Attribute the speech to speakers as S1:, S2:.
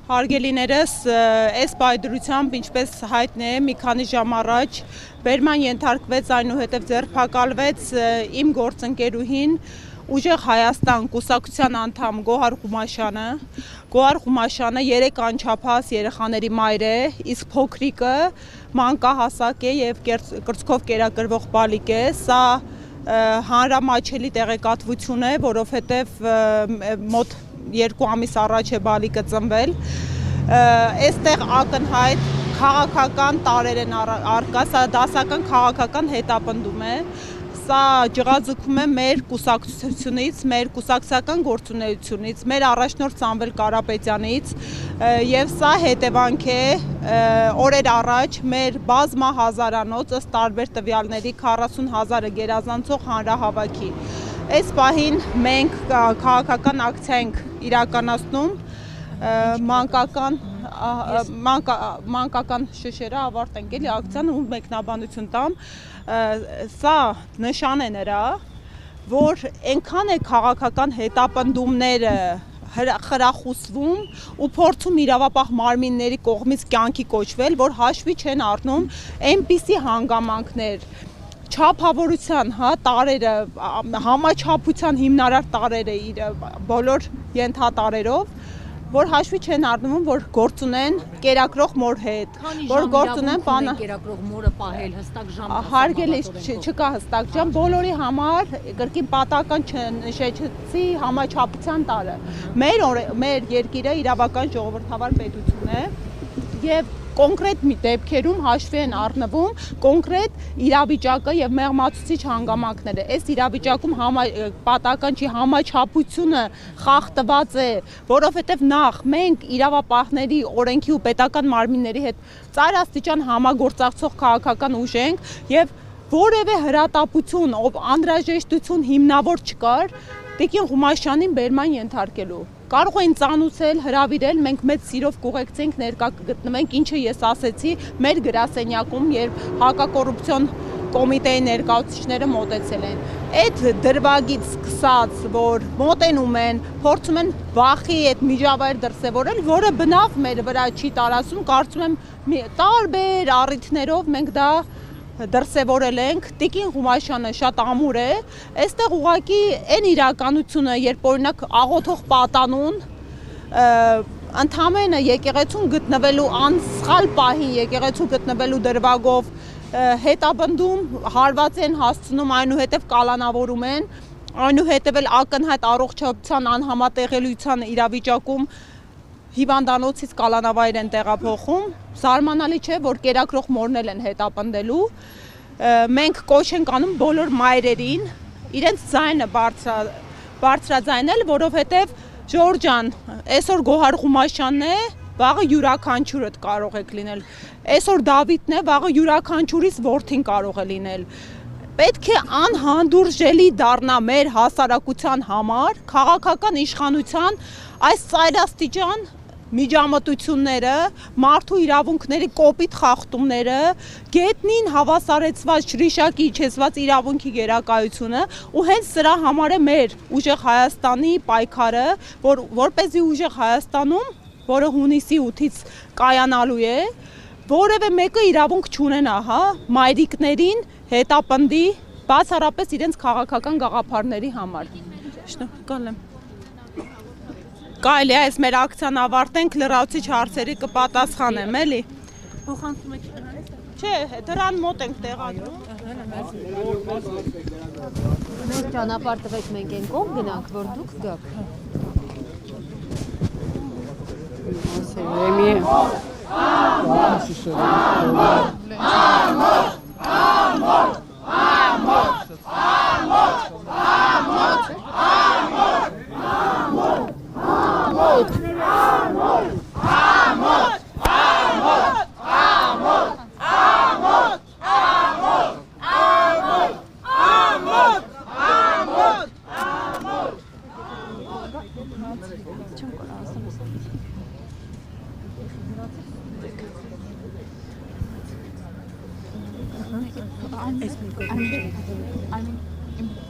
S1: Հարգելիներս, այս պայդրությամբ, ինչպես հայտնի է, մի քանի ժամ առաջ բերման ենթարկվեց, այնուհետև ձերբակալվեց իմ գործընկերուհին Ուժեղ Հայաստան կուսակցության անդամ Գոհար Ղումաշյանը։ Գոհար Ղումաշյանը 3 անչափահաս երեխաների մայր է, իսկ փոքրիկը մանկահասակ է եւ կրծքով կերակրվող բալիկ է։ Սա հանրամատչելի տեղեկատվություն է, որովհետեւ մոտ 2 ամիս առաջ է բալիկը ծնվել։ Այստեղ ակնհայտ քաղաքական տարեր են առկա, սա դասական քաղաքական հետապնդում է։ Սա ջղաձգում է մեր կուսակցությունից, մեր կուսակցական գործունեությունից, մեր առաջնորդ Սամվել Կարապետյանից եւ սա հետևանք է օրեր առաջ մեր բազմահազարանոց ըստ տարբեր տվյալների 40,000-ը գերազանցող հանրահավաքի։ Այս պահին մենք քաղաքական ակցիա ենք իրականացնում, մանկական շշերը ավարտենք էլի ակցիան ու մեկնաբանություն տամ։ Սա նշան է նրա, որ այնքան է քաղաքական հետապնդումները խրախուսվում ու փորձում իրավապահ մարմինների կողմից կյանքի կոչվել, որ հաշվի չեն առնում այնպիսի հանգամանքներ, չափավորության տարերը, համաչափության հիմնարար տարերը իր բոլոր ենթատարերով, որ հաշվի չեն առնում, որ գործ ունեն կերակրող մոր հետ, որ գործ ունեն բանը
S2: կերակրող մորը պահել հստակ ժամ։
S1: Հարգելի չկա հստակ ժամ, բոլորի համար կրկին պատահական չնշեցի համաչափության տարը։ Մեր երկիրը իրավական ժողովրդավար պետություն է եւ կոնկրետ մի դեպքերում հաշվի են առնվում կոնկրետ իրավիճակը եւ մեղմացուցիչ հանգամանքները։ Այս իրավիճակում պատահական չի համաչափությունը խախտված է, որովհետեւ նախ մենք իրավապահների, օրենքի ու պետական մարմինների հետ ծայրաստիճան համագործակցող քաղաքական ուժ ենք եւ որևէ հրատապություն, անհրաժեշտություն հիմնավոր չկար Տիկին Ղումաշյանին բերման ենթարկելու։ Կարող էին ծանուցել, հրավիրել, մենք մեծ սիրով կուղեկցենք ներկա գտնվենք, ինչը ես ասեցի մեր գրասենյակում, երբ հակակոռուպցիոն կոմիտեի ներկայացուցիչները մոտեցել են։ Այդ դրվագից սկսած, որ մոտենում են, փորձում են վախի այդ միջավայր դրսևորել, որը բնավ մեր վրա չի տարածում, կարծում եմ տարբեր առիթներով մենք դա դրսևորել ենք, Տիկին Ղումաշյանը շատ ամուր է, այստեղ ուղղակի այն իրականությունը, երբ օրինակ աղոթող պատանուն ընդամենը եկեղեցուն գտնվելու անսխալ պահին եկեղեցու գտնվելու դրվագով հետապնդում, հարված են հասցնում, այնուհետև կալանավորում են, այնուհետև էլ ակնհայտ առողջության անհամատեղելիության իրավիճակում հիվանդանոցից կալանավայր են տեղափոխում, զարմանալի չէ, որ կերակրող մորնել են հետապնդելու, մենք կոչ ենք անում բոլոր մայրերին, իրենց ձայնը բարձրաձայնել, որովհետև Ժորժ ջան, այսօր Գոհար Ղումաշյանն է, վաղը յուրաքանչյուրդ կարող եք լինել, այսօր Դավիթն է, վաղը յուրաքանչյուրիս որդին կարող է լինել։ Պետք է անհանդուրժելի դառնա մեր հասարակության համար, քաղաքական իշխանության այս ծայրաստիճան միջամտությունները, մարդու իրավունքների կոպիտ խախտումները, գետնին հավասարեցված ճրիշակի իջեցված իրավունքի գերակայությունը ու հենց սրա համար է մեր Ուժեղ Հայաստանի պայքարը, որպեսզի Ուժեղ Հայաստանում, որը հունիսի 8-ից կայանալու է, որևէ մեկը իրավունք չունենա, մայրիկներին հետապնդի բացառապես իրենց քաղաքական գաղափարների համար։ Շնորհակալ եմ։ Կարելի է այս մեր ակցիան ավարտենք, լրացուցիչ հարցերի կպատասխանեմ, էլի։
S2: Փոխանցում եք դրանից։
S1: Չէ, դրան մոտ ենք տեղադրում։
S2: Նոր ճանապարհ տվեք, մենք այն կողմ գնանք, որ դուք գաք։
S3: I mean